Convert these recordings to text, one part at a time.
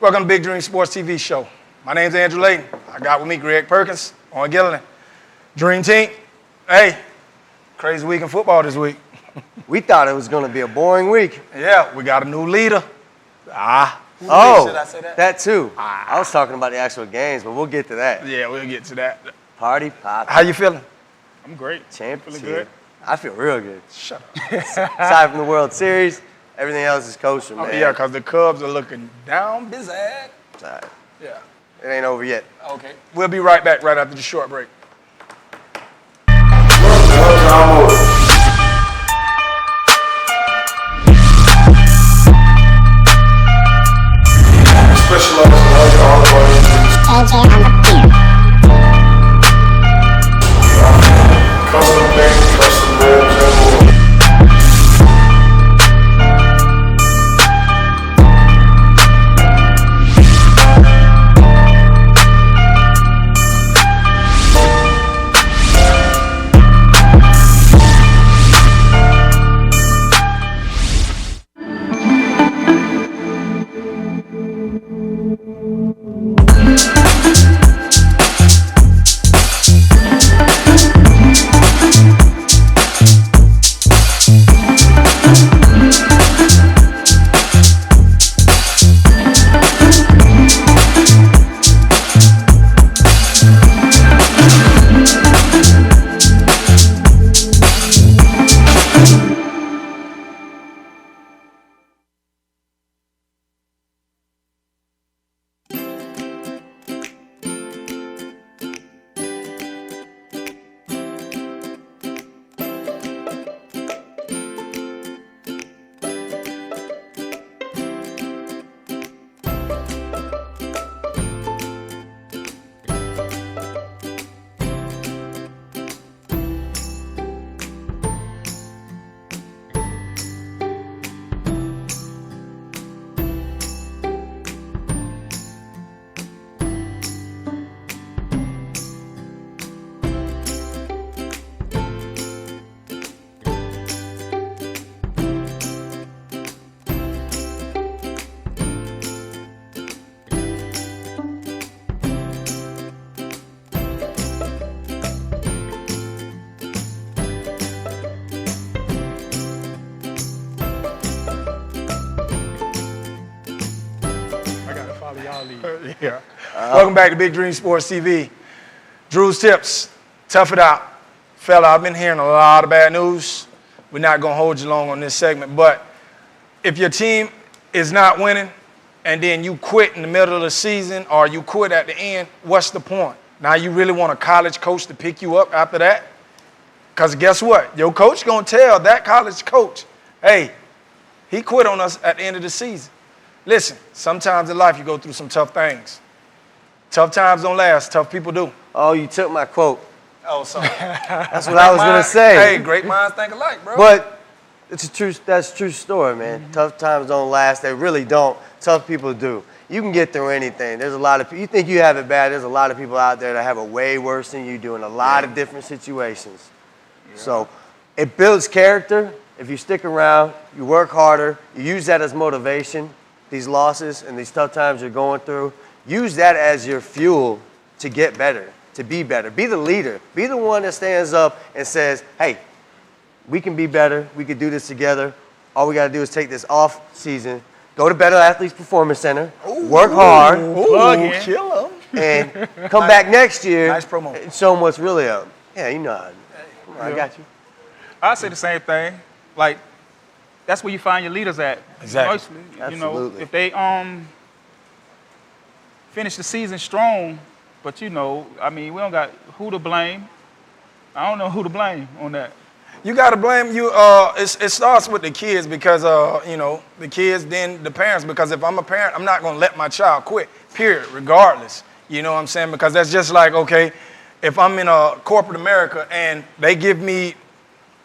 Welcome to Big Dream Sports TV show. My name's Andrew Layton. I got with me Greg Perkins, Owen Gilliland. Dream team. Hey, crazy week in football this week. We thought it was going to be a boring week. Yeah, we got a new leader. Should Should I say that? That too. I was talking about the actual games, but we'll get to that. Yeah, we'll get to that. Party pop. How you feeling? I'm great. Championship. Feeling good. I feel real good. Shut up. Aside from the World Series, everything else is kosher, man. Yeah, because the Cubs are looking down busy. It's all right. Yeah. It ain't over yet. Okay. We'll be right back right after the short break. Yeah. Welcome back to Big Dream Sports TV. Drew's Tips. Tough it out. Fella, I've been hearing a lot of bad news. We're not going to hold you long on this segment, but if your team is not winning and then you quit in the middle of the season or you quit at the end, what's the point? Now you really want a college coach to pick you up after that? Because guess what? Your coach going to tell that college coach, hey, he quit on us at the end of the season. Listen, sometimes in life you go through some tough things. Tough times don't last. Tough people do. Oh, you took my quote. Oh, sorry. That's what I was going to say. Hey, great minds think alike, bro. But that's a true story, man. Mm-hmm. Tough times don't last. They really don't. Tough people do. You can get through anything. There's a lot of people. You think you have it bad. There's a lot of people out there that have it way worse than you do in a lot of different situations. Yeah. So it builds character. If you stick around, you work harder, you use that as motivation, these losses and these tough times you're going through, use that as your fuel to get better, to be better. Be the leader. Be the one that stands up and says, hey, we can be better. We can do this together. All we got to do is take this off season, go to Better Athletes Performance Center, work hard, kill 'em. and come back next year Nice promo. and show them what's really up. Yeah, you know how I got you. I say the same thing. Like, that's where you find your leaders at. Exactly. Mostly, you know, Absolutely. if they finish the season strong, but you know, I mean, we don't got who to blame. I don't know who to blame on that. You got to blame you. It starts with the kids because, you know, the kids, then the parents. Because if I'm a parent, I'm not going to let my child quit, period, regardless. You know what I'm saying? Because that's just like, okay, if I'm in a corporate America and they give me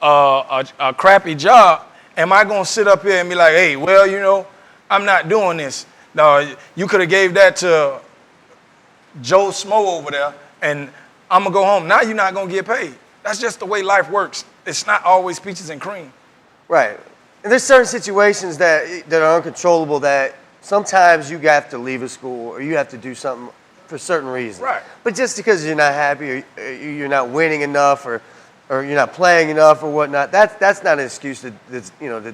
a crappy job, am I going to sit up here and be like, hey, well, you know, I'm not doing this. No, you could have gave that to Joe Smo over there, and I'm going to go home. Now you're not going to get paid. That's just the way life works. It's not always peaches and cream. Right. And there's certain situations that are uncontrollable that sometimes you have to leave a school or you have to do something for certain reasons. Right. But just because you're not happy or you're not winning enough or you're not playing enough or whatnot, that's not an excuse to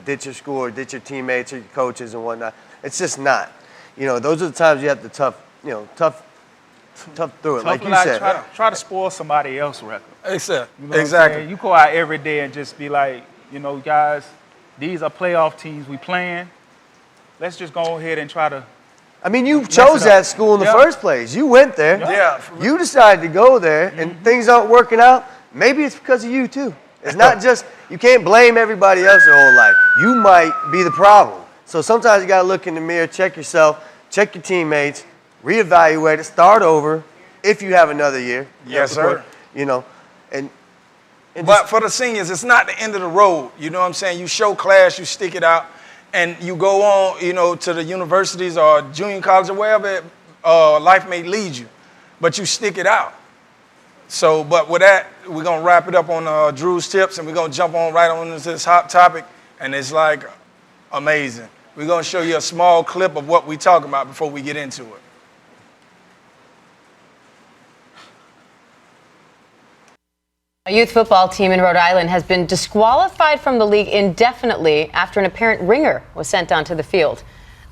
ditch your school or ditch your teammates or your coaches and whatnot. It's just not. Those are the times you have to tough through it, like you said. Try to spoil somebody else's record. Exactly. You know what I'm saying? You go out every day and just be like, guys, these are playoff teams we playing. Let's just go ahead and try to. I mean, you chose that school in the first place. You went there. Yeah. You decided to go there, and things aren't working out. Maybe it's because of you, too. It's not just, you can't blame everybody else your whole life. You might be the problem. So sometimes you got to look in the mirror, check yourself, check your teammates, reevaluate it, start over if you have another year. Yes, sir. But for the seniors, it's not the end of the road. You know what I'm saying? You show class, you stick it out, and you go on, to the universities or junior college or wherever life may lead you. But you stick it out. So, but with that, we're going to wrap it up on Drew's Tips, and we're going to jump on right on into this hot topic, and it's like amazing. We're going to show you a small clip of what we talk about before we get into it. A youth football team in Rhode Island has been disqualified from the league indefinitely after an apparent ringer was sent onto the field.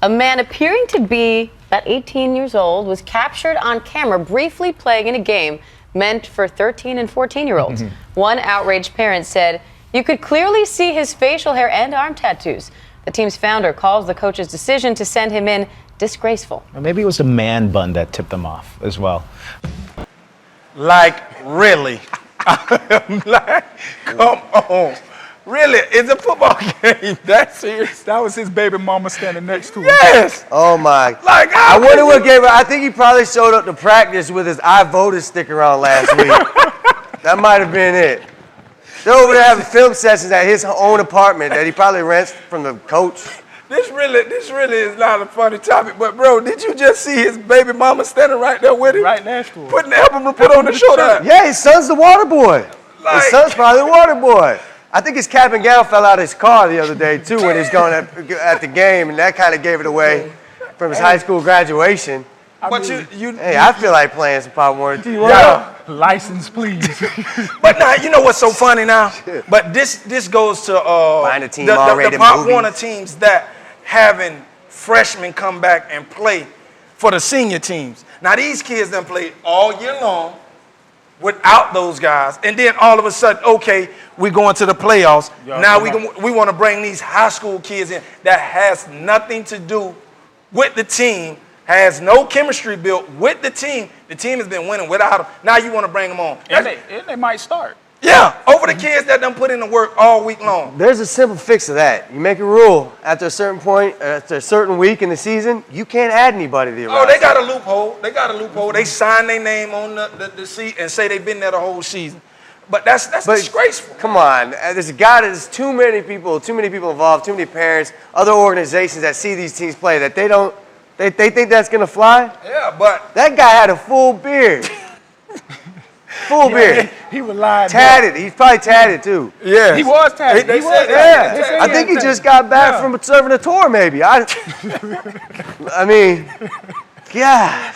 A man appearing to be about 18 years old was captured on camera briefly playing in a game meant for 13 and 14-year-olds. One outraged parent said, "You could clearly see his facial hair and arm tattoos." The team's founder calls the coach's decision to send him in disgraceful. Or maybe it was the man bun that tipped them off as well. Like, really? I'm like, come on. Really? It's a football game that serious? That was his baby mama standing next to him. Yes. Oh, my. Like, I wonder what gave her. I think he probably showed up to practice with his I voted sticker on last week. That might have been it. They're over there having film sessions at his own apartment that he probably rents from the coach. This really is not a funny topic, but bro, did you just see his baby mama standing right there with him? Right next to him. Helping him to put on the shoulder. Yeah, his son's the water boy. Like- His son's probably the water boy. I think his cap and gown fell out of his car the other day, too, when he was going at the game, and that kind of gave it away from his high school graduation. But Hey, I feel like playing some Pop Warner T. yeah. License, please. But now, you know what's so funny now? But this goes to Find a team the R-rated Pop movies. Warner teams that having freshmen come back and play for the senior teams. Now these kids done played all year long without those guys, and then all of a sudden, okay, we're going to the playoffs. Now we want to bring these high school kids in that has nothing to do with the team, has no chemistry built with the team. The team has been winning without them. Now you want to bring them on. and they might start. Yeah, over the kids that done put in the work all week long. There's a simple fix to that. You make a rule after a certain point, after a certain week in the season, you can't add anybody to your Oh, roster. they got a loophole. They sign their name on the seat and say they've been there the whole season. But that's disgraceful. Come on, there's too many people involved, too many parents, other organizations that see these teams play that they think that's gonna fly. Yeah, but That guy had a full beard. Full beard. He was lying. Tatted. He's probably tatted too. yeah, He was tatted. They He was said tatted. that. They said I think he just got back from serving a tour, maybe. I mean, yeah.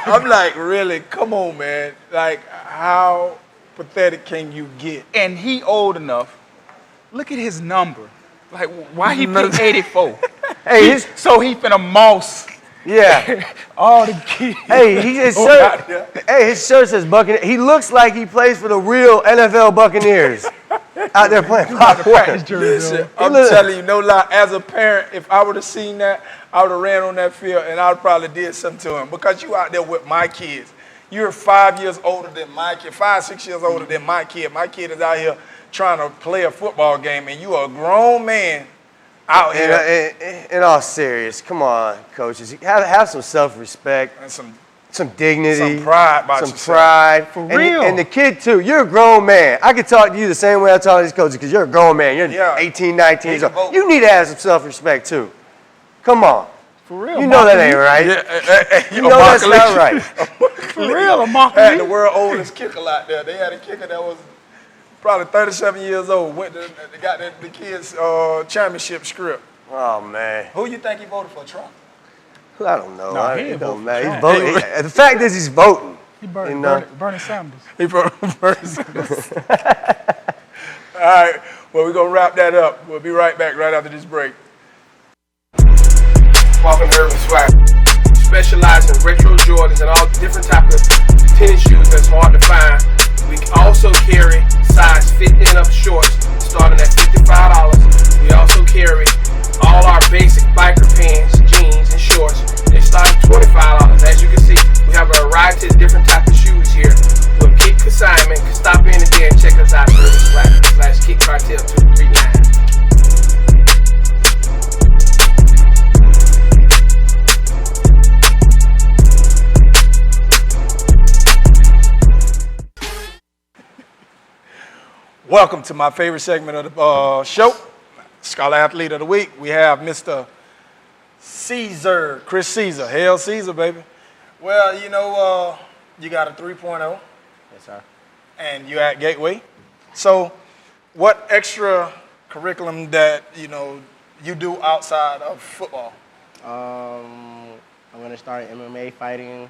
I'm like, really? Come on, man. Like, how pathetic can you get? And he old enough. Look at his number. Like, why he picked 84? Hey, So he finna moss yeah. all the kids. Hey, his shirt says Buccaneers. He looks like he plays for the real NFL Buccaneers out there playing Pop Warner. Listen, I'm look- telling you, no lie. As a parent, if I would have seen that, I would have ran on that field and I would probably did something to him because you out there with my kids. You're 5 years older than my kid, 5, 6 years older than my kid. My kid is out here trying to play a football game, and you are a grown man out here. In all serious, come on, coaches. Have some self-respect, And some dignity, some pride about some yourself. pride. For And- real. And the kid, too. You're a grown man. I can talk to you the same way I talk to these coaches because you're a grown man. You're Yeah. 18, 19 years Take a old. vote. You need to have some self-respect, too. Come on. For real. You know that ain't right. You know that's not right. For real, a Had the mockery. world's oldest kicker out there. They had a kicker that was probably 37 years old. Went to got the kids' championship script. Oh, man. Who you think he voted for, Trump? I don't know. No, he It ain't don't vote for matter. He's Trump. voting. The fact is he's voting. He Bernie, You know? Bernie Sanders. He voted for Bernie Sanders. All right, well, we're going to wrap that up. We'll be right back right after this break. Walking Urban Swag. Specialize in retro Jordans and all different types of tennis shoes that's hard to find. We also carry size 50 and up shorts starting at $55. We also carry all our basic biker pants, jeans, and shorts. They start at $25. As you can see, we have a variety of different types of shoes here. With Kick Consignment, stop in today and check us out at Urban Swag / Kick Cartel 239. Welcome to my favorite segment of the show, Scholar Athlete of the Week. We have Mr. Caesar, Chris Caesar. Hail Caesar, baby. Well, you know, you got a 3.0. Yes, sir. And you at Gateway. So what extra curriculum that, you do outside of football? I'm going to start MMA fighting,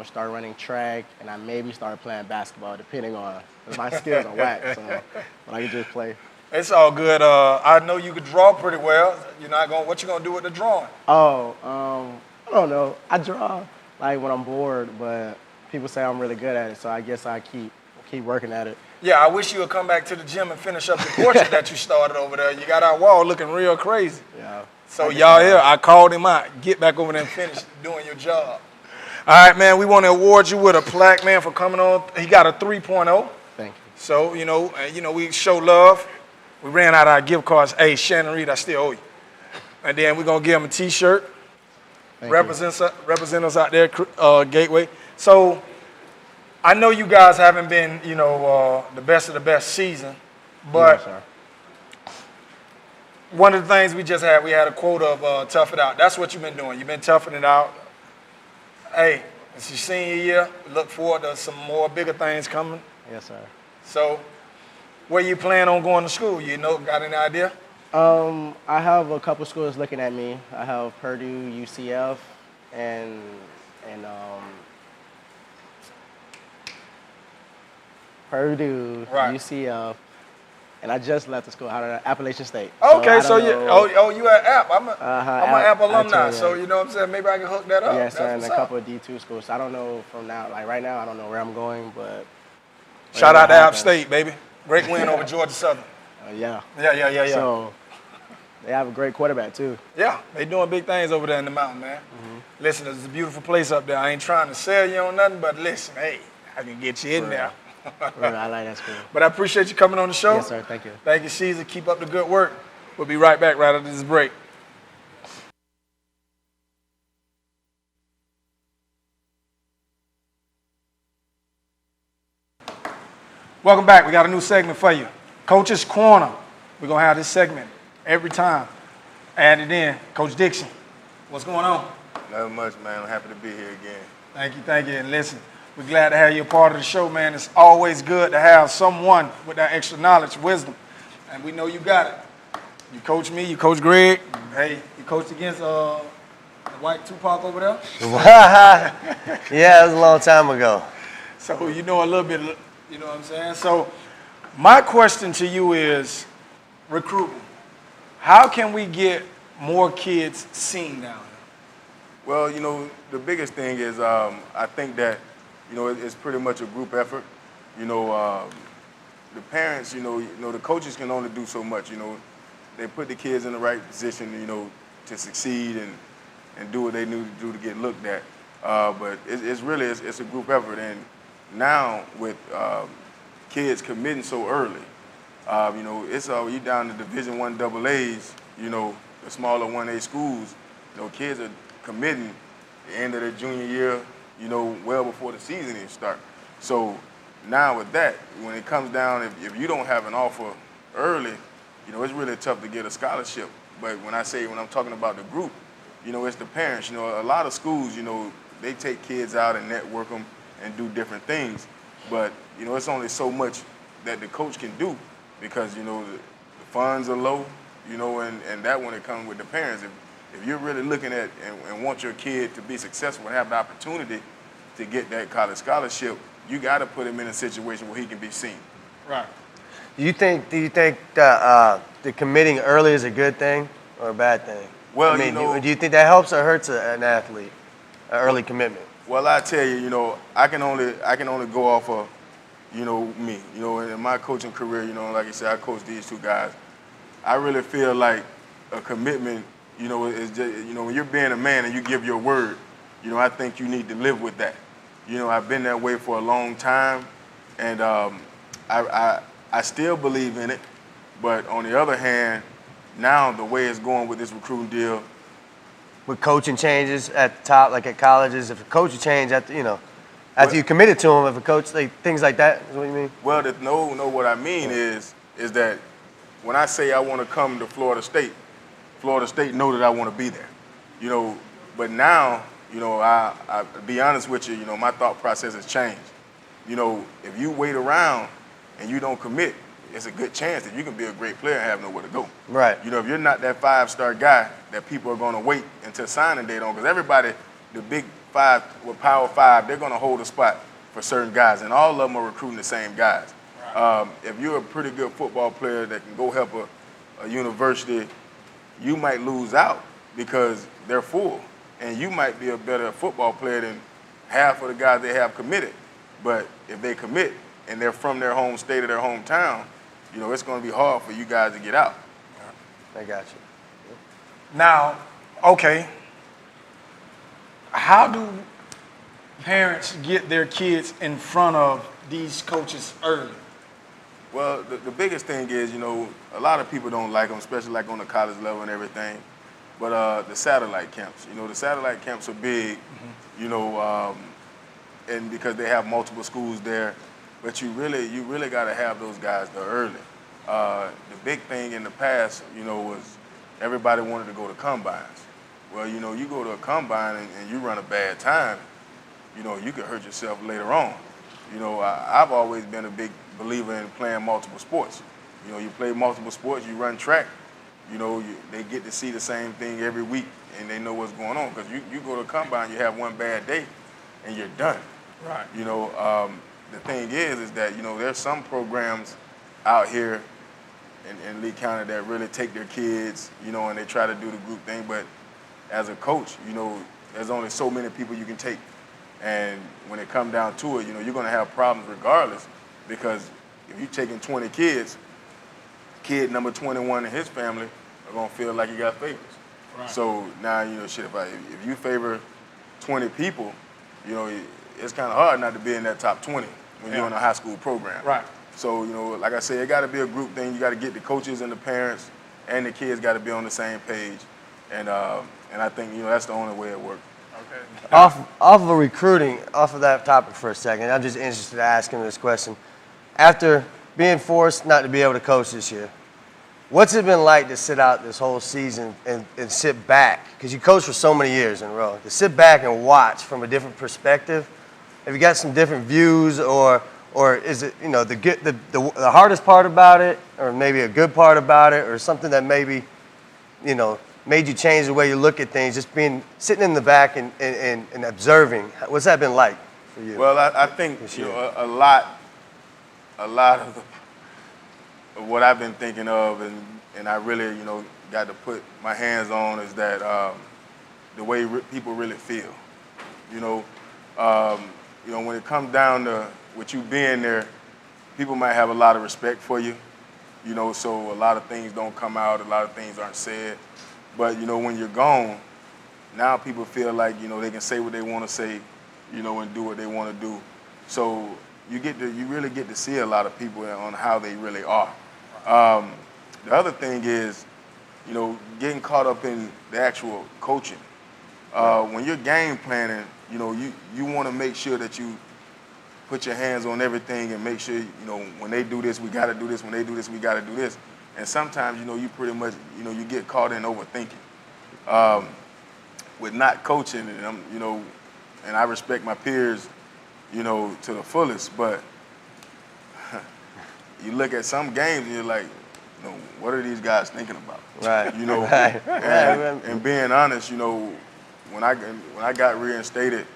start running track, and I maybe start playing basketball, depending on, because my skills are whack, so but I can just play. It's all good. I know you could draw pretty well. What you gonna do with the drawing? I don't know. I draw like when I'm bored, but people say I'm really good at it, so I guess I keep working at it. Yeah, I wish you would come back to the gym and finish up the portrait that you started over there. You got our wall looking real crazy. Yeah. So y'all here, I called him out. Get back over there and finish doing your job. All right, man, we want to award you with a plaque, man, for coming on. He got a 3.0. Thank you. So, we show love. We ran out of our gift cards. Hey, Shannon Reed, I still owe you. And then we're going to give him a T-shirt. Represent us out there, Gateway. So I know you guys haven't been, the best of the best season, but Yes, sir. one of the things we had a quote of tough it out. That's what you've been doing. You've been toughing it out. Hey, it's your senior year. We look forward to some more bigger things coming. Yes, sir. So where you plan on going to school? Got any idea? I have a couple schools looking at me. I have Purdue, UCF, and Purdue, Right. UCF, and I just left the school out of Appalachian State. Okay, I so don't you know. you at App. I'm an App I alumni, told you. so you know what I'm saying? Maybe I can hook that up. Yes, sir, That's and a what's up. couple of D2 schools. So I don't know from now, like right now, I don't know where I'm going, but Shout out to whatever App happens. State, baby. Great win over Georgia Southern. Yeah. Yeah. So they have a great quarterback too. Yeah, they doing big things over there in the mountain, man. Listen, it's a beautiful place up there. I ain't trying to sell you on nothing, but listen, hey, I can get you in there. I like that school. But I appreciate you coming on the show. Yes, sir. Thank you. Thank you, Caesar. Keep up the good work. We'll be right back right after this break. Welcome back. We got a new segment for you. Coach's Corner. We're going to have this segment every time. Add it in. Coach Dixon, what's going on? Not much, man. I'm happy to be here again. Thank you. And listen, we're glad to have you a part of the show, man. It's always good to have someone with that extra knowledge, wisdom. And we know you got it. You coach me, you coach Greg. Hey, you coached against the white Tupac over there. Yeah, it was a long time ago. So you know a little bit, you know what I'm saying? So my question to you is recruiting. How can we get more kids seen down here? Well, the biggest thing is I think that, it's pretty much a group effort. The parents, the coaches can only do so much. They put the kids in the right position, to succeed and do what they need to do to get looked at. But it's really a group effort. And now with kids committing so early, it's you down to Division I AA's, the smaller 1A schools, kids are committing the end of their junior year, well before the season even starts. So now with that, when it comes down, if you don't have an offer early, it's really tough to get a scholarship. But when I'm talking about the group, it's the parents. A lot of schools, they take kids out and network them and do different things. But, it's only so much that the coach can do because, the funds are low you know, and that when it comes with the parents. If you're really looking at and want your kid to be successful and have the opportunity to get that college scholarship, you got to put him in a situation where he can be seen. Right. Do you think that the committing early is a good thing or a bad thing? Well, I mean, you know, do you think that helps or hurts an athlete, an early commitment? well, I tell you, you know, I can only go off of, you know, me. You know, in my coaching career, you know, like I said, I coached these two guys. I really feel like a commitment, you know, is just, you know, when you're being a man and you give your word, you know, I think you need to live with that. You know, I've been that way for a long time, and I still believe in it. But on the other hand, now the way it's going with this recruiting deal, With coaching changes at the top, like at colleges, if a coach change after you committed to him, if a coach, like, things like that is what you mean? well, what I mean is that when I say I want to come to Florida State know that I want to be there. You know, but now, you know, I be honest with you, you know, my thought process has changed. You know, if you wait around and you don't commit, it's a good chance that you can be a great player and have nowhere to go. Right. You know, if you're not that 5-star guy that people are going to wait until signing day on, because everybody, the big 5 with Power 5, they're going to hold a spot for certain guys, and all of them are recruiting the same guys. If you're a pretty good football player that can go help a university, you might lose out because they're full, and you might be a better football player than half of the guys they have committed. But if they commit and they're from their home state or their hometown, you know, it's going to be hard for you guys to get out. I got you. Now, okay, how do parents get their kids in front of these coaches early? Well, the biggest thing is, you know, a lot of people don't like them, especially like on the college level and everything. But the satellite camps, you know, the satellite camps are big, you know, and because they have multiple schools there. But you really got to have those guys there early. The big thing in the past, you know, was everybody wanted to go to combines. Well, you know, you go to a combine and you run a bad time, you know, you could hurt yourself later on. You know, I've always been a big believer in playing multiple sports. You know, you play multiple sports, you run track, you know, they get to see the same thing every week and they know what's going on. Because you go to a combine, you have one bad day and you're done. Right. You know, the thing is that, you know, there's some programs out here in Lee County that really take their kids, you know, and they try to do the group thing. But as a coach, you know, there's only so many people you can take. And when it comes down to it, you know, you're going to have problems regardless, because if you're taking 20 kids, kid number 21 in his family are going to feel like you got favorites. Right. So now, you know, shit, if you favor 20 people, you know, it's kind of hard not to be in that top 20 when you're in a high school program. Right. So, you know, like I said, it got to be a group thing. You got to get the coaches and the parents and the kids got to be on the same page. And I think, you know, that's the only way it works. Okay. Off of recruiting, off of that topic for a second, I'm just interested to ask him this question. After being forced not to be able to coach this year, what's it been like to sit out this whole season and sit back? Because you coached for so many years in a row. To sit back and watch from a different perspective, have you got some different views, or is it, you know, the hardest part about it, or maybe a good part about it, or something that maybe, you know, made you change the way you look at things, just sitting in the back and observing? What's that been like for you? Well, I think, you know, a lot of what I've been thinking of and I really, you know, got to put my hands on is that the way people really feel. You know, when it comes down to with you being there, people might have a lot of respect for you, you know, so a lot of things don't come out, a lot of things aren't said. But, you know, when you're gone, now people feel like, you know, they can say what they want to say, you know, and do what they want to do. So you really get to see a lot of people on how they really are. The other thing is, you know, getting caught up in the actual coaching. When you're game planning, you know, you want to make sure that you put your hands on everything and make sure, you know, when they do this, we got to do this. When they do this, we got to do this. And sometimes, you know, you pretty much, you know, you get caught in overthinking. With not coaching, and you know, and I respect my peers, you know, to the fullest, but you look at some games and you're like, you know, what are these guys thinking about? Right. You know, Right. and being honest, you know, when I got reinstated,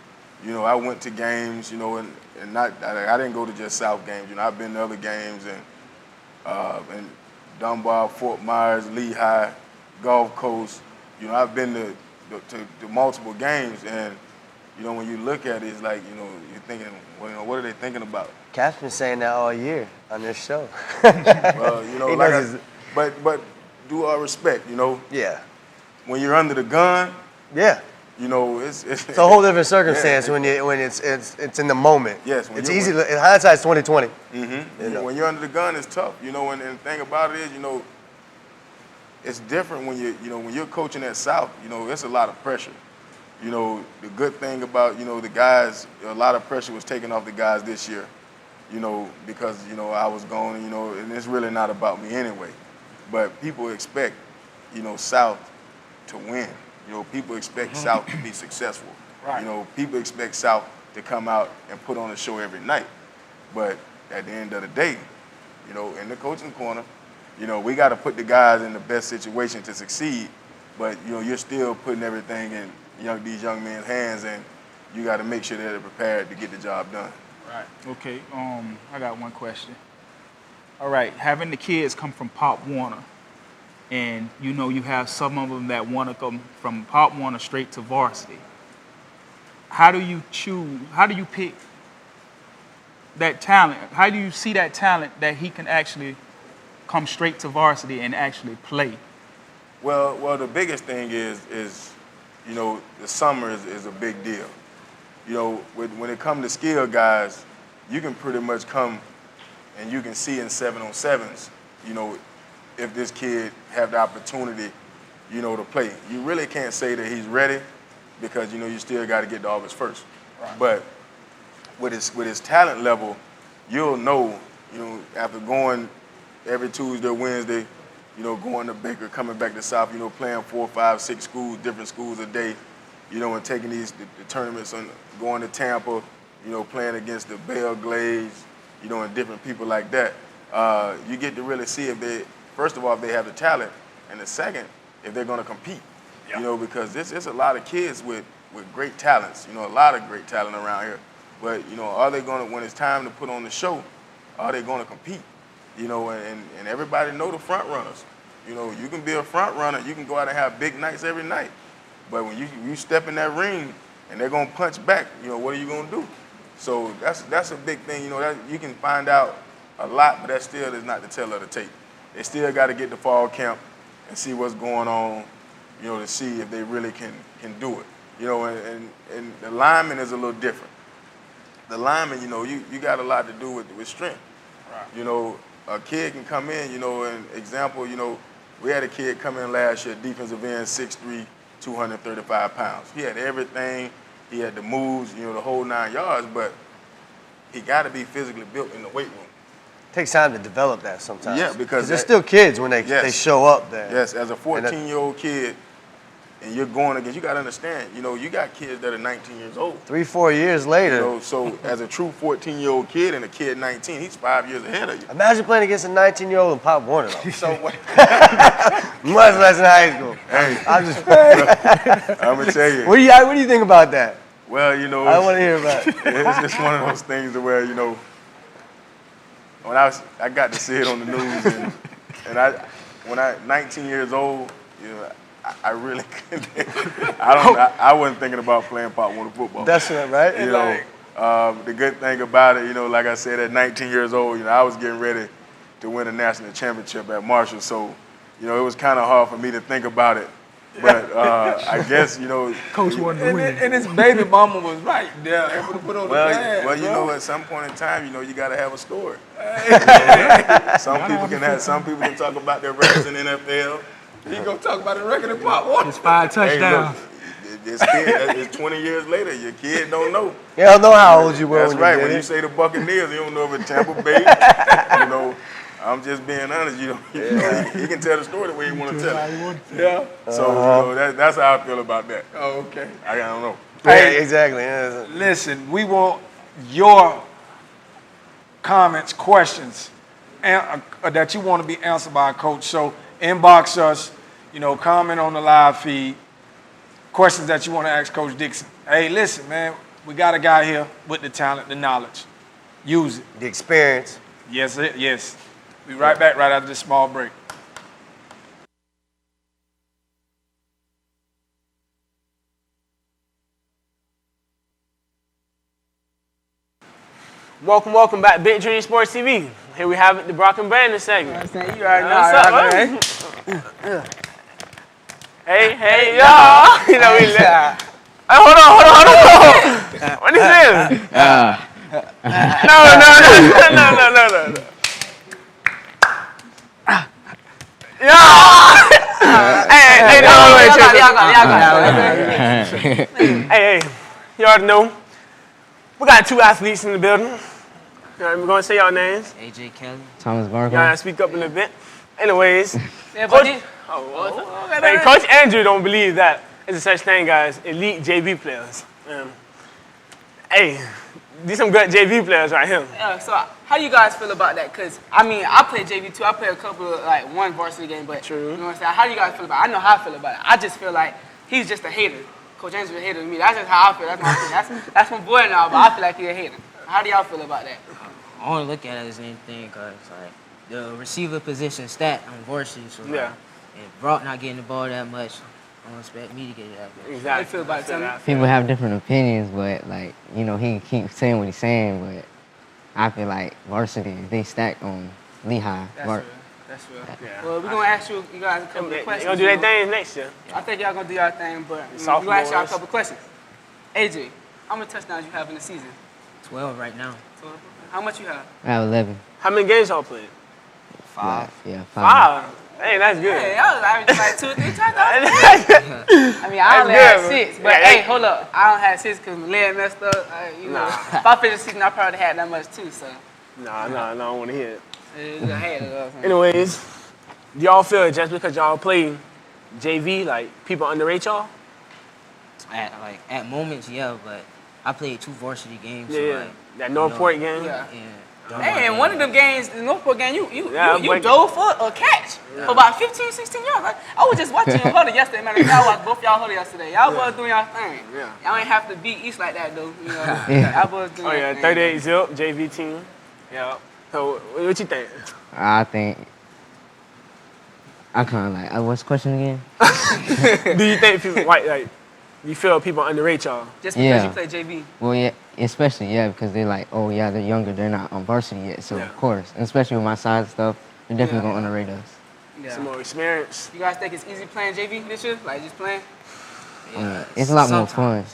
you know, I went to games, you know, and I didn't go to just South games. You know, I've been to other games and Dunbar, Fort Myers, Lehigh, Gulf Coast. You know, I've been to multiple games, and you know, when you look at it, it's like, you know, you're thinking, well, you know, what are they thinking about? Cap's been saying that all year on this show. Well, you know, He like knows but do our respect, you know. Yeah. When you're under the gun, Yeah. you know, it's It's a whole different circumstance when it's in the moment. Yes, when It's you're- easy. In hindsight, it's 2020. Mm-hmm. When you're under the gun, it's tough, you know. And the thing about it is, you know, it's different when when you're coaching at South. You know, it's a lot of pressure. You know, the good thing about the guys, a lot of pressure was taken off the guys this year. You know, because I was gone. You know, and it's really not about me anyway. But people expect South to win. You know, people expect South to be successful. Right. You know, people expect South to come out and put on a show every night. But at the end of the day, in the coaching corner, we got to put the guys in the best situation to succeed. But, you're still putting everything in these young men's hands, and you got to make sure that they're prepared to get the job done. Right. Okay. I got one question. All right. Having the kids come from Pop Warner, and you have some of them that want to come from Pop Warner straight to varsity. How do you choose? How do you pick that talent? How do you see that talent that he can actually come straight to varsity and actually play? Well, the biggest thing is the summer is a big deal. When it comes to skill guys, you can pretty much come and you can see in 7-on-7s, if this kid have the opportunity, to play. You really can't say that he's ready because, you still got to get to August 1st. Right. But with his talent level, you'll know, after going every Tuesday or Wednesday, going to Baker, coming back to South, playing 4, 5, 6 schools, different schools a day, and taking the tournaments and going to Tampa, playing against the Belle Glades, and different people like that. You get to really see if they, first of all, if they have the talent, and the second, if they're going to compete. Yeah. Because there's a lot of kids with great talents, a lot of great talent around here. But, are they going to, when it's time to put on the show, are they going to compete? And everybody know the front runners. You can be a front runner, you can go out and have big nights every night. But when you step in that ring and they're gonna punch back, what are you gonna do? So that's a big thing, that you can find out a lot, but that still is not the tell of the tape. They still gotta get to fall camp and see what's going on, to see if they really can do it. And the lineman is a little different. The lineman, you got a lot to do with strength. Right. A kid can come in, an example, we had a kid come in last year, defensive end, 6'3", 235 pounds. He had everything. He had the moves, the whole 9 yards, but he got to be physically built in the weight room. Takes time to develop that sometimes. Yeah, because they're still kids when they show up there. Yes, as a 14-year-old kid, and you're going against, you got to understand, you got kids that are 19 years old. 3-4 years later. So as a true 14-year-old kid and a kid 19, he's 5 years ahead of you. Imagine playing against a 19-year-old in Pop Warner, though. So what? Much less in high school. Hey, I'm just. I'm gonna tell you. What do you think about that? Well, I want to hear about it. It's just one of those things where when I got to see it on the news, and when I 19 years old, I really couldn't. I wasn't thinking about playing Pop Warner football. That's right. The good thing about it, like I said, at 19 years old, I was getting ready to win a national championship at Marshall, so it was kind of hard for me to think about it. But I guess Coach wanted to win. And his baby mama was right there, able to put on the pad. Well, at some point in time, you got to have a story. Some people can talk about their records in the NFL. He gonna talk about the record in Pop Warner. It's 5 touchdowns. Hey, look, this kid, it's 20 years later. Your kid don't know. You don't know how old you were. That's when right. You When did you it. say the Buccaneers, you don't know if it's Tampa Bay. I'm just being honest. He can tell the story the way he want to tell it. Yeah. So that's how I feel about that. Oh, okay. I don't know. Yeah, exactly. Yeah. Listen, we want your comments, questions that you want to be answered by a coach. So inbox us, comment on the live feed. Questions that you want to ask Coach Dixon. Hey, listen, man, we got a guy here with the talent, the knowledge. Use it. The experience. Yes, yes. Be right back right after this small break. Welcome back, Big Dream Sports TV. Here we have it, the Brock and Brandon segment. You already know What's how up, I man? Hey, y'all. We Hey, hold on. What is this? No. Hey, you already know. We got 2 athletes in the building. We're going to say y'all names. AJ Kelly. Thomas Barker. Y'all gotta speak up in a bit. Anyways, Yeah, Coach, hey, Coach Andrew don't believe that there's a such thing as elite JV players. Hey, these some good JV players right here. Yeah, so how do you guys feel about that? Because, I mean, I play JV too. I play a couple of, one varsity game, but True. you know what I'm saying? How do you guys feel about it? I know how I feel about it. I just feel like he's just a hater. Coach Andrew's a hater to me. That's just how I feel. That's my opinion. That's my boy now, but I feel like he's a hater. How do y'all feel about that? I don't look at it as anything because the receiver position stat on varsity, so Yeah. if Brock not getting the ball that much, I don't expect me to get it that much. Exactly. How you feel about it, Tony? People have different opinions, but he can keep saying what he's saying, but I feel like varsity, they stack on Lehigh. That's real. That's real. Yeah. Well, we're going to ask you guys a couple of They're questions. gonna do their you know. thing next year. I think y'all going to do y'all thing, but we're going to ask y'all a Sophomores. couple of questions. AJ, how many touchdowns you have in the season? 12 right now. How much you have? I have 11. How many games y'all played? 5. Yeah, 5. 5. Hey, that's good. Hey, y'all was averaging like 2 or 3 touchdowns. I mean, I That's only good, had man. 6, but Yeah, hey, hold up. I don't have 6 because my leg messed up. If I finished the season, I probably had that much too, so. Nah, I don't want to hear it. It's a hater. Anyways, do y'all feel just because y'all play JV, people underrate y'all? At moments, yeah, but I played 2 varsity games. Yeah, so that Northport game. Yeah. during Hey, my and one of game. them games, the Northport game, you but- dove for a catch for about 15, 16 yards. I was just watching your huddle yesterday, man. I watched both y'all huddle yesterday. Y'all boys doing y'all thing. Yeah. Y'all ain't have to beat East like that, though. You know, y'all boys doing Oh yeah, y'all thing. 38 zip JV team. Yeah. So what you think? I think I kind of what's the question again? Do you think people you feel people underrate y'all? Just because Yeah. you play JV. Well, yeah, especially, because they're like, oh, yeah, they're younger, they're not on varsity yet. So, Yeah. of course, and especially with my size stuff, they're definitely Yeah. going to underrate us. Yeah. Some more experience. You guys think it's easy playing JV this year? Like just playing? It's a lot more fun.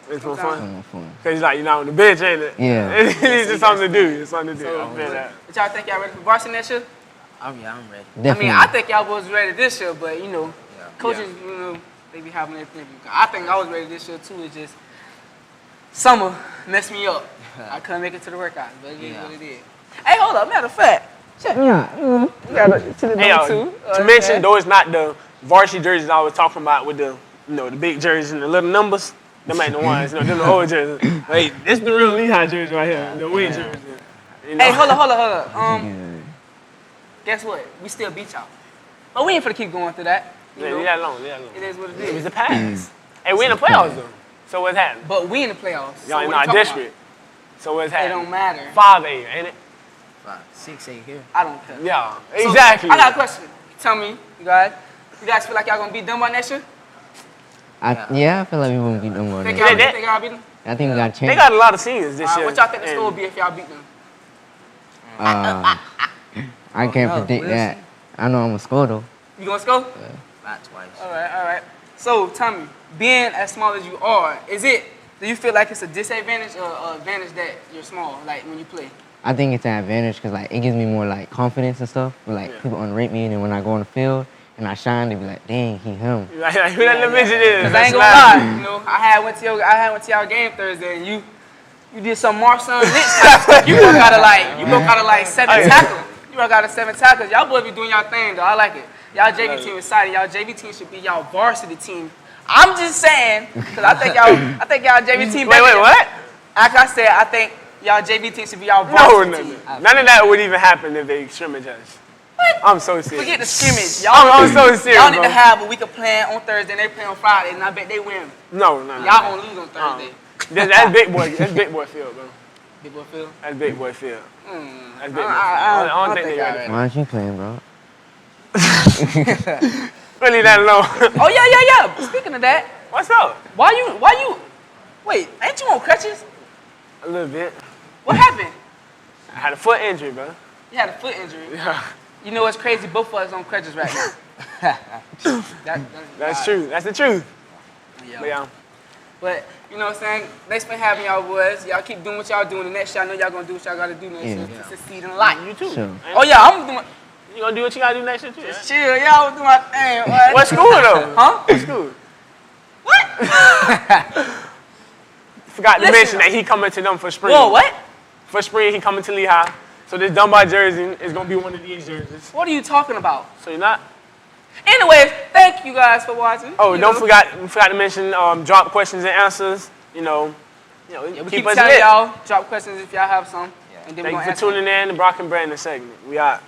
It's more A lot fun. more fun. Cause you're not on the bench, ain't it? Yeah. It's just something to do. It's something to do. I feel that. But y'all think y'all ready for varsity next year? I'm ready. Definitely. I mean, I think y'all was ready this year, but you know, coaches, you know, they be having their thing. I think I was ready this year too. It's just summer messed me up. I couldn't make it to the workout, but it is what it is. Hey, hold up. Matter of fact, check me out. To the Hey, number y'all, 2. to mention, though it's not the varsity jerseys I was talking about with the, the big jerseys and the little numbers. Them ain't the ones, them the old jerseys. Hey, this the real Lehigh jersey right here, the wing jersey. You know? Hey, hold up. Guess what? We still beat y'all. But we ain't finna keep going through that. You know? Leave that alone. It is what it It was is. the past. Hey, we in the playoffs though. So what's happening? But we in the playoffs. So Y'all in what our you talking district. So what's about? It happening? don't matter. 5-8, ain't it? 6-8 here. I don't care. Yeah, So, exactly. I got a question. Tell me, you guys feel like y'all gonna beat them by next year? I feel like we won't beat them more Think next y'all, year. think y'all beat them? I think we got a They chance. got a lot of seniors this year. What y'all think the and- score will be if y'all beat them? I can't no, predict we'll that. I know I'm going to score, though. You gonna score? About twice. All right. So, tell me, being as small as you are, do you feel like it's a disadvantage or an advantage that you're small, like when you play? I think it's an advantage because, it gives me more, confidence and stuff. But, people underrate me, and then when I go on the field and I shine, they be like, dang, he him. Like who that little midget is? Cause I ain't gonna lie, you know, I went to y'all game Thursday, and you did some Marshawn Lynch type stuff. You broke out of like 7 tackles. You broke out of 7 tackles. Y'all boys be doing y'all thing though. I like it. Y'all JV team excited. Y'all JV team should be y'all varsity team. I'm just saying, cause I think y'all JV team. Wait, what? Like I said, I think Y'all JV team should be y'all No, varsity team. none of that would even happen if they scrimmage us. What? I'm so serious. Forget the scrimmage. Y'all, I'm so serious, y'all need bro. to have a week of playing on Thursday and they play on Friday, and I bet they win. No. Y'all gonna lose on Thursday. That's big boy. That's big boy field, bro. Big boy field. That's big boy field. That's big boy field. I I don't think they ready. Why aren't you playing, bro? Really that alone. Oh yeah. Speaking of that, What's up? why you? Wait, ain't you on crutches? A little bit. What happened? I had a foot injury, bro. You had a foot injury. Yeah. You know what's crazy? Both of us on crutches right now. That's true. That's the truth. Yeah. But yeah. But you know what I'm saying? Thanks for having y'all boys. Y'all keep doing what y'all doing. The next year, I know y'all gonna do what y'all gotta do next year to succeed in life. You too. Sure. Oh yeah, I'm doing. You gonna do what you gotta do next year too? Just Right? chill. Y'all do my thing. What? What school though? Huh? What school? What? Forgot to Listen. mention that he coming to them for spring. Whoa, what? For spring, he coming to Lehigh. So this Dunbar jersey is gonna be one of these jerseys. What are you talking about? So you're not. Anyways, thank you guys for watching. Oh, You don't know. forgot to mention drop questions and answers. You know, Yeah, we keep keep us telling lit. y'all, drop questions if y'all have some. And then we Thank you gonna for answer them. tuning in to Brock and Brandon segment. We out.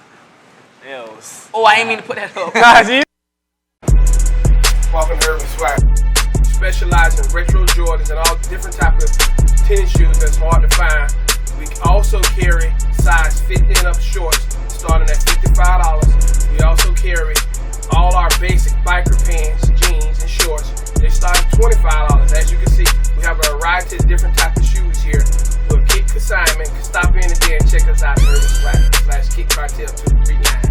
Else. Oh, I ain't mean to put that up. Walking Urban Swag. Specialize in retro Jordans and all different types of tennis shoes that's hard to find. We also carry size 50 and up shorts starting at $55. We also carry all our basic biker pants, jeans, and shorts. They start at $25. As you can see, we have a variety of different types of shoes here. We'll kick consignment. Stop in today and check us out at Urban Swag / Kick Cartel 239.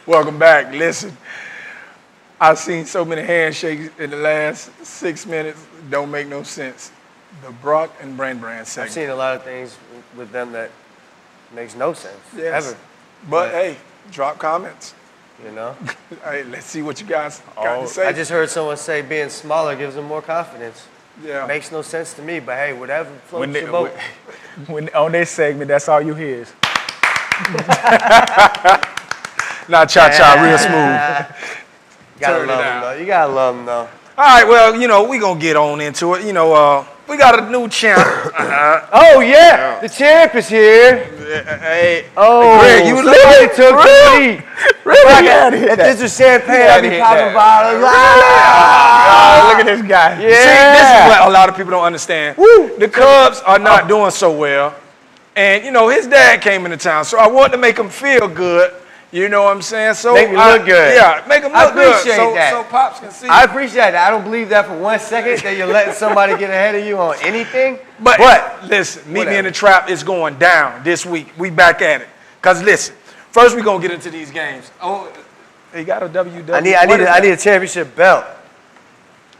Welcome back. Listen, I've seen so many handshakes in the last 6 minutes. Don't make no sense. The Brock and Brand I've segment. seen a lot of things with them that makes no sense. Yes. Ever. But hey, drop comments. You know? Hey, let's see what you guys got to say. I just heard someone say being smaller gives them more confidence. Yeah. Makes no sense to me, but hey, whatever floats When, they, your boat. when on this segment, that's all you hear is. Not cha-cha, real smooth. Gotta Turn it love them out. though. You gotta love them though. All right, well, you know, we going to get on into it. You know, we got a new champ. Oh yeah, the champ is here. Hey, Oh, Greg, you somebody lit? took the lead. Really? If this was champagne, I'd be hit popping that. bottles. Oh, look at this guy. Yeah. See, this is what a lot of people don't understand. The Cubs are not doing so well. And, you know, his dad came into town, so I wanted to make him feel good. You know what I'm saying? So Make me look good. Yeah, make him I look good. appreciate So, that. so Pops can see. I appreciate that. I don't believe that for 1 second that you're letting somebody get ahead of you on anything. But listen, Meet Me in the Trap is going down this week. We back at it. Because listen, first we're going to get into these games. Oh, he got a WW. I need a championship belt.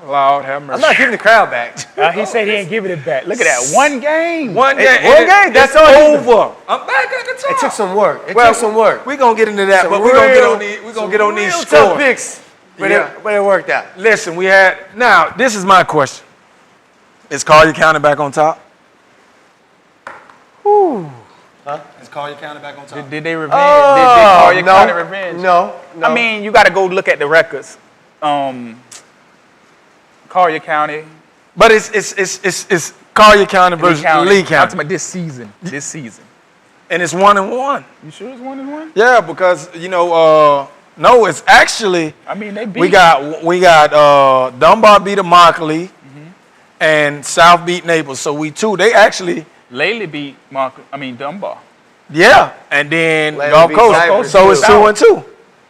Lord have mercy. I'm not giving the crown back. He said he ain't giving it back. Look at that. One game. One game. One game. That's It's all. over. I'm back at the top. It took some work. It took some work. We're going to get into that, Some but we're going to get real- on these, we're gonna get on these Real tough scores. picks, but, Yeah. but it worked out. Listen, we had, now, this is my question. Is Collier County back on top? Is Collier County back on top? Did they revenge? Did call your no, county revenge? No. I mean, you got to go look at the records. Collier County, But it's Collier County versus Lee I'm County. talking about this season. This season. And it's 1-1. You sure it's 1-1? Yeah, because, you know, no, it's actually, I mean, they beat. we got Dunbar beat Immokalee and South beat Naples. So they actually Lately beat Dunbar. Yeah, and then Lely Gulf beat Coast. Cypress, So it's too. 2-2.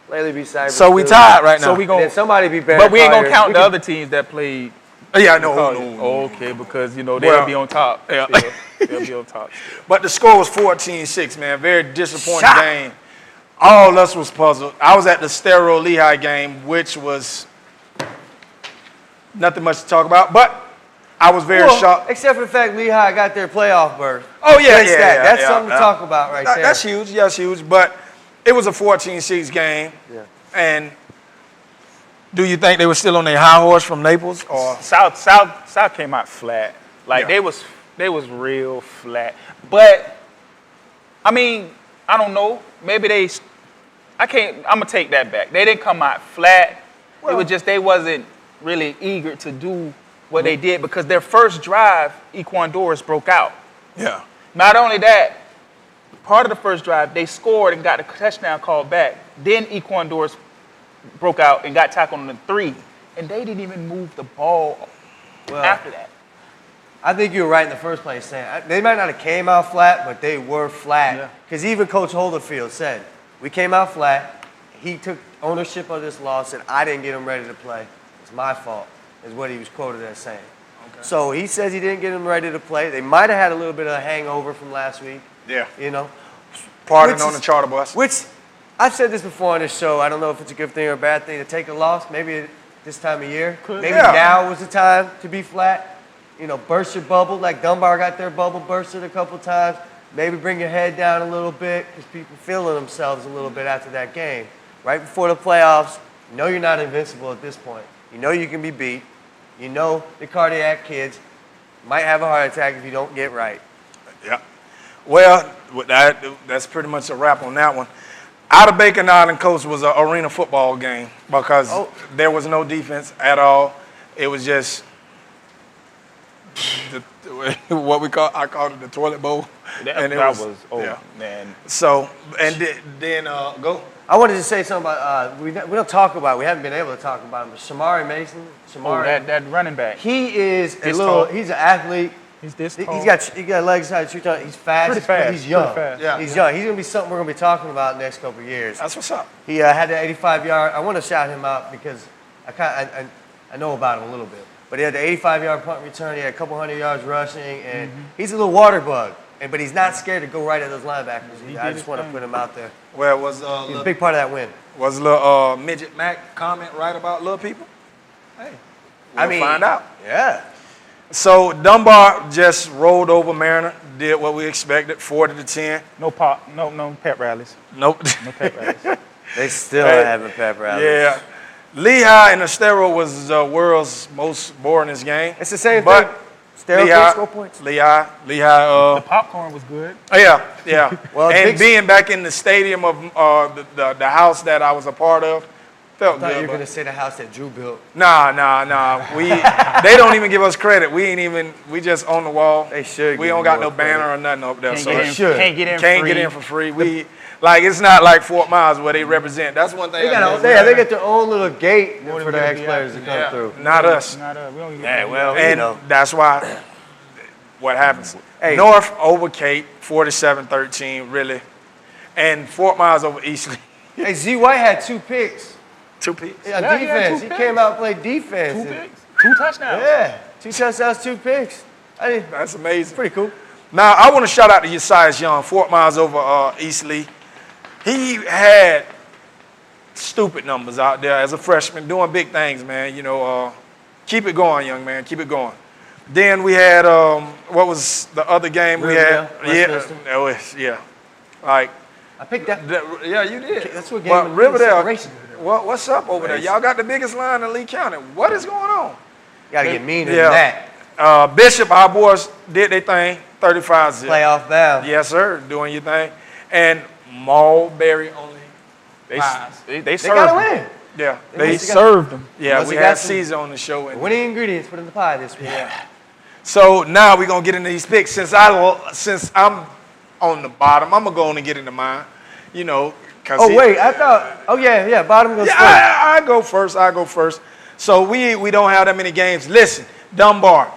Lately be Cypress. So we too. tied right now. So we And gonna, then somebody be Barry but we ain't gonna Fire. count We the can- other teams that played. Yeah, no, college. no. Okay, because they'll Well, be on top. yeah. Still. They'll be on top. But the score was 14-6, man. Very disappointing game. All of us was puzzled. I was at the Stero Lehigh game, which was nothing much to talk about, but I was very Well, shocked. except for the fact Lehigh got their playoff berth. Oh, yeah, Against yeah, that. yeah, That's yeah, something yeah. to talk about right there. That's huge. That's huge. But it was a 14-6 game. Yeah. And do you think they were still on their high horse from Naples? Or South came out flat. Like Yeah. they was real flat. But I mean, I don't know. Maybe I'm gonna take that back. They didn't come out flat. It was just they wasn't really eager to do what they did because their first drive, Equandorus broke out. Yeah. Not only that, part of the first drive, they scored and got a touchdown called back. Then Equandorus broke out and got tackled on the 3. And they didn't even move the ball after that. I think you were right in the first place saying they might not have came out flat, but they were flat. Because even Coach Holderfield said, we came out flat. He took ownership of this loss and I didn't get him ready to play. It's my fault, is what he was quoted as saying. Okay. So he says he didn't get him ready to play. They might have had a little bit of a hangover from last week. Yeah. You know? Pardon Which on is- the charter bus. Which, I've said this before on this show. I don't know if it's a good thing or a bad thing to take a loss. Maybe this time of year. Maybe Yeah. now was the time to be flat. You know, burst your bubble like Dunbar got their bubble bursted a couple times. Maybe bring your head down a little bit because people feeling themselves a little bit after that game. Right before the playoffs, you know you're not invincible at this point. You know you can be beat. You know the cardiac kids might have a heart attack if you don't get right. Yeah. Well, with that's pretty much a wrap on that one. Out of Bacon Island Coast was an arena football game because there was no defense at all. It was just what I called it the toilet bowl. That it was yeah. man. So, and then go. I wanted to say something about, we don't talk about, we haven't been able to talk about him, but Shamari Mason. Shamari, That running back. he is This tall. he's an athlete. He's this He- tall. He got legs high, he's fast. Pretty fast, He's young. pretty fast. Yeah. He's young. He's gonna be something we're gonna be talking about next couple of years. That's what's up. He had the 85-yard. I want to shout him out because I know about him a little bit. But he had the 85-yard punt return. He had a couple hundred yards rushing, and he's a little water bug. But he's not scared to go right at those linebackers. I just want to put him out there. Well, was He's a big part of that win. was little midget Mac comment right about little people? Hey, we'll find out. Yeah. So Dunbar just rolled over Mariner, did what we expected, 40-10. No pep rallies. Nope. No pep rallies. They still Hey, having pep rallies. Yeah. Lehigh and Estero was the world's most boringest game. It's the same but thing. Estero Lehigh, can't score points. Lehigh. The popcorn was good. Yeah, yeah. Well, and Big- being back in the stadium of the house that I was a part of felt I thought you good. were but- going to say the house that Drew built. Nah. They don't even give us credit. We just on the wall. They should We give don't you got more no banner credit. or nothing up there. Can't So get in, should. can't get in can't free. get in for free. It's not like Fort Myers where they represent. That's one thing. They got their own little gate for their ex-players to come through. Not us. Not we don't even Yeah, well, you And know. that's why what happens. Hey. North over Cape, 47-13, really. And Fort Myers over Eastleigh, Hey, Z White had 2 picks. 2 picks. On Yeah, he had defense. 2 He picks. came out and played defense. 2 picks, 2 touchdowns. Yeah. 2 touchdowns, 2 picks. That's amazing. Pretty cool. Now, I want to shout out to Yesias Young, Fort Myers over Eastleigh. He had stupid numbers out there as a freshman, doing big things, man. You know, keep it going, young man. Keep it going. Then we had, what was the other game we had? Riverdale, Like, I picked that. yeah, you did. That's what But game Riverdale, separation. what's up over there? Y'all got the biggest line in Lee County. What is going on? Got to get meaner Yeah. than that. Bishop, our boys did their thing, 35-0. Playoff bound. Yes, sir, doing your thing. And Mulberry only. They They served got to them. win. Yeah, They served them. yeah. Must We have got had some- Caesar on the show. And Winning ingredients put in the pie this week. so now we're gonna get into these picks. Since I'm on the bottom, I'm gonna go on and get into mine. You know, cause Oh, wait. I thought. Oh, yeah. Bottom goes Yeah, first. I go first. So we don't have that many games. Listen, Dunbar,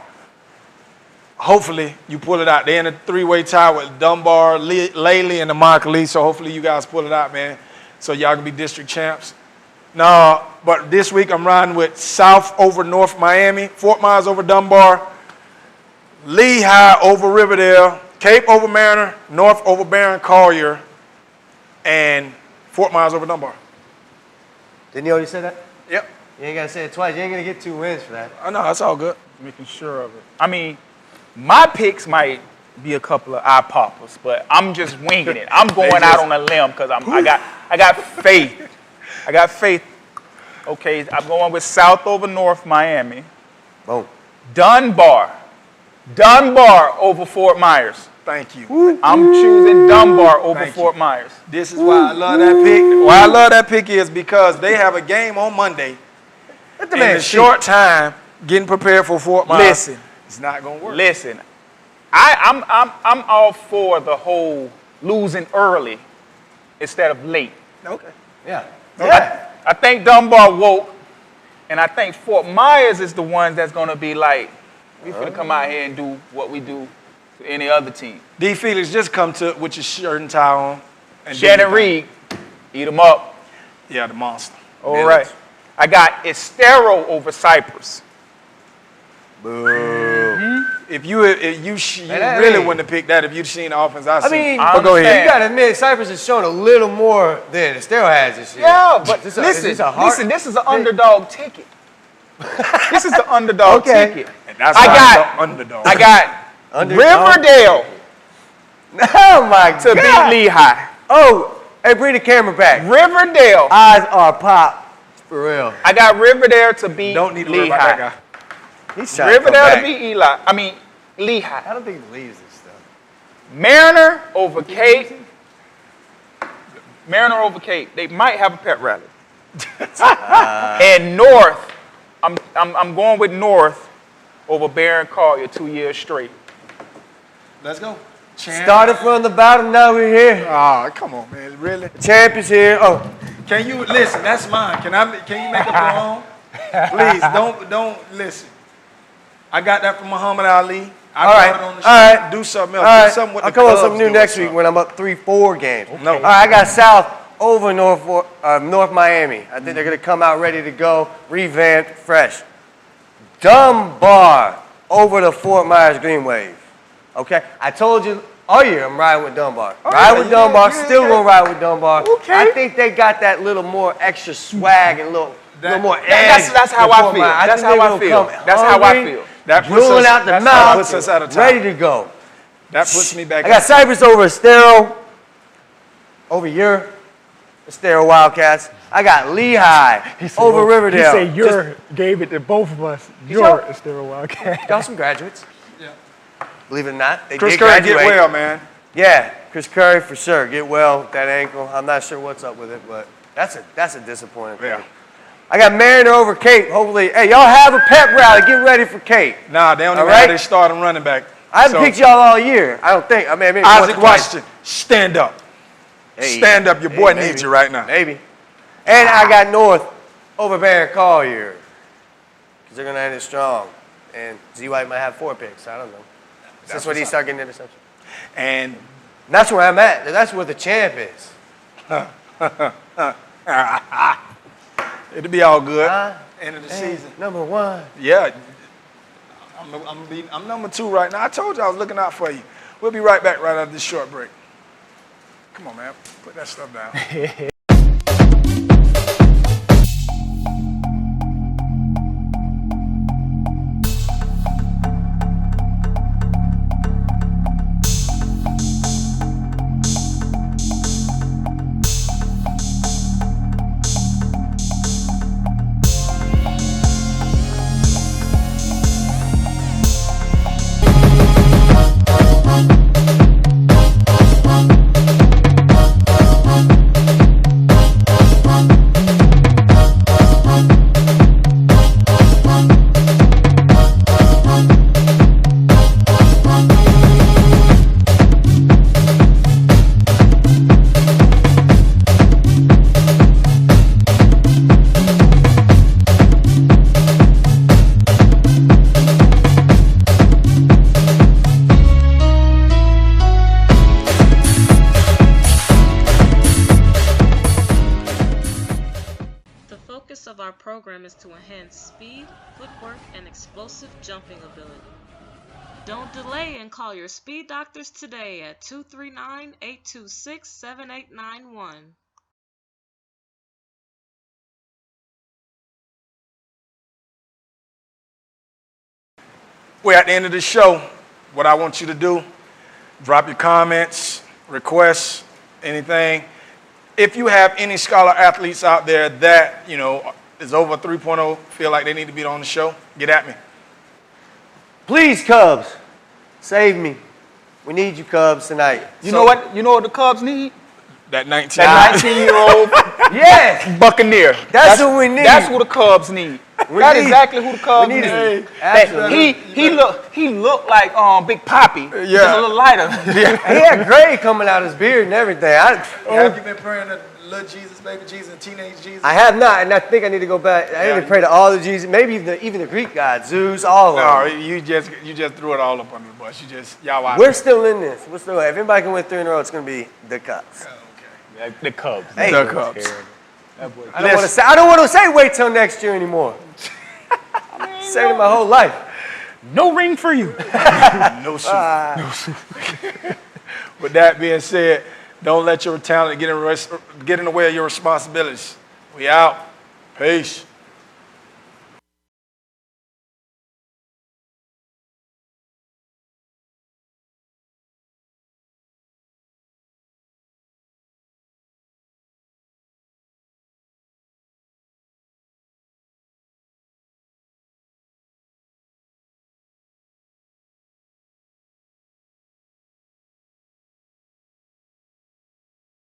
hopefully you pull it out. They're in a three-way tie with Dunbar, Laley, and Immokalee. So hopefully you guys pull it out, man. So y'all can be district champs. No, but this week I'm riding with South over North Miami, Fort Myers over Dunbar, Lehigh over Riverdale, Cape over Mariner, North over Barron Collier, and Fort Myers over Dunbar. Didn't you already say that? Yep. You ain't got to say it twice. You ain't going to get 2 wins for that. I know, that's all good. Making sure of it. I mean, my picks might be a couple of eye poppers, but I'm just winging it. I'm going out on a limb because I got faith. I got faith. Okay, I'm going with South over North Miami. Boom. Dunbar over Fort Myers. Thank you. I'm choosing Dunbar over Fort Myers. This is why I love that pick. Why I love that pick is because they have a game on Monday. Let the In man a see. short time, getting prepared for Fort Myers. Listen. It's not going to work. Listen, I'm all for the whole losing early instead of late. Okay. Yeah. I think Dunbar woke, and I think Fort Myers is the one that's going to be like, we finna come out here and do what we do to any other team. D. Felix, just come to with your shirt and tie on. And do Shannon your thing. Reed, eat them up. Yeah, the monster. All right. I got Estero over Cypress. Boo. If you really wouldn't have picked that if you'd seen the offense I I seen. mean, I but go ahead. understand. You got to admit, Cypress has shown a little more than Estero has this year. Yeah, but This a listen, hard- this is an underdog ticket. This is the underdog Okay. ticket. And that's I why got- I'm the underdog. I got Underdog? Riverdale Oh, my to God. beat Lehigh. Oh, hey, bring the camera back. Riverdale. Eyes are pop. For real. I got Riverdale to beat Don't need to worry about Lehigh. that guy. He's trying to come Riverdale to back. beat Lehigh. I don't think he believes this stuff. Mariner over Cape. Mariner over Cape. They might have a pet rally. And North, I'm going with North over Barron Collier 2 years straight. Let's go. Started from the bottom, now we're here. Oh, come on, man. Really? Champ is here. Oh, Can you listen? That's mine. Can you make up your own? Please don't listen. I got that from Muhammad Ali. I All brought right, it on the show. all right. Do something all else. right. Do something with I'll the come up with Cubs something new do or next week something. when I'm up 3-4 games. No. All right, I got South over North Miami. I think they're going to come out ready to go, revamped, fresh. Dunbar over the Fort Myers Green Wave. Okay? I told you all year I'm riding with Dunbar. Ride with Dunbar, still going to ride with Dunbar. Okay. I think they got that little more extra swag and a little more edge. That's how than I Fort feel. Myers. That's think how they I gonna feel. come That's how I hungry, feel. That puts drooling us- out the that's mouth, what puts us at a top. ready to go. That puts me back. I got Cypress over Estero, over your Estero Wildcats. I got Lehigh over Riverdale. He said your gave it to both of us. Your Estero Wildcat. Got some graduates. Yeah. Believe it or not, they Chris did Curry, graduate. get well, man. Yeah, Chris Curry for sure. Get well with that ankle. I'm not sure what's up with it, but that's a disappointing thing. Yeah. I got Mariner over Cape. Hopefully, hey, y'all have a pep rally. Get ready for Cape. Nah, they don't All even have right. their starting running back. I haven't So, picked y'all all year. I don't think. I mean, maybe Isaac once or twice. Washington, stand up. Hey, Stand up. Your boy maybe. needs you right now. Maybe. And I got North over Barron Collier. Because they're going to end it strong. And Z White might have 4 picks. I don't know. That's when he start getting interceptions. And That's where I'm at. That's where the champ is. it'll be all good. Huh? End of the Hey, season. number 1. Yeah. I'm number 2 right now. I told you I was looking out for you. We'll be right back right after this short break. Come on, man. Put that stuff down. program is to enhance speed, footwork, and explosive jumping ability. Don't delay and call your speed doctors today at 239-826-7891. We're at the end of the show. What I want you to do, drop your comments, requests, anything. If you have any scholar athletes out there that, is over 3.0, feel like they need to be on the show, get at me. Please, Cubs, save me. We need you, Cubs, tonight. You know what the Cubs need? That 19. That 19-year-old Yes, Buccaneer. That's what we need. That's what the Cubs need. That's exactly who the Cubs we need need. Absolutely. He looked like Big Poppy, just a little lighter. He had gray coming out his beard and everything. Have you been praying to little Jesus, baby Jesus, and teenage Jesus? I have not, and I think I need to go back. I need to pray to all the Jesus, maybe even the Greek gods, Zeus, all of them. No, you just threw it all up on the bus. Y'all out. We're still in this. If anybody can win 3 in a row, it's going to be the Cubs. The Cubs. Hey, The Cubs. I don't want to say wait till next year anymore. Saying it my whole life. No ring for you. No suit. With that being said, don't let your talent get in the way of your responsibilities. We out. Peace.